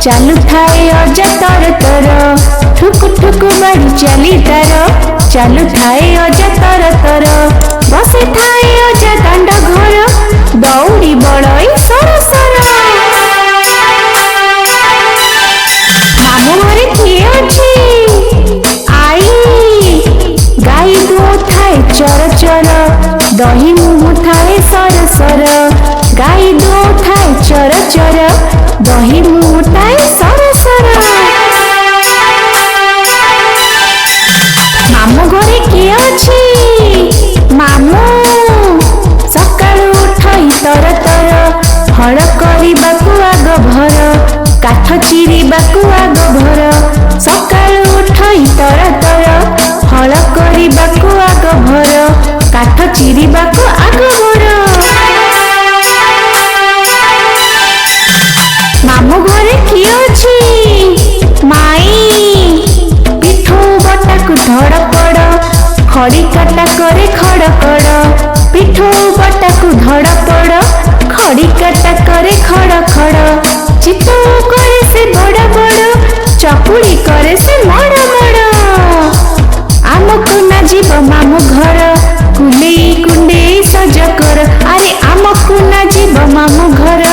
चालू थाए अजा तर तर ठुक ठुक बाड़ी चली तार चालू थाए अजा तर तर बसे थाए अजा दांड घर दौड़ी बड़ई सर सर मामू घरे किए अछि आई गाई दुह थाए चर चर दही मुहु थाए सर सर गाई दुह थाए चर चर दही मुहु थाए सर सर मामू घरे किए अछि मामू सकाळु उठई तर तर हड़ करबाकू आग भर काठ चिरिबाकू आग भर सकाळु उठई तर तर हड़ करबाकू आग भर काठ चिरिबाकू आग भर मामू घरे किए अछि माई पिठू बटाकू धड़कड़ खड़ी काटा करे खड़कड़ पिठू बटाकू धड़कड़ खड़ी काटा करे खड़खड़ चितऊ करे से बड़ बड़ चकुड़ी करे से मड़ मड़ आमको ना जीव मामू घर कुलेई कुंडेई सज कर अरे आमको ना जीव मामू घर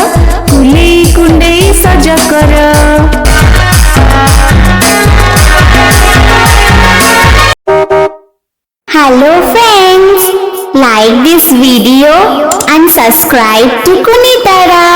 कुलेई कुंडेई सज कर Hello friends, like this video and subscribe to Kunitara.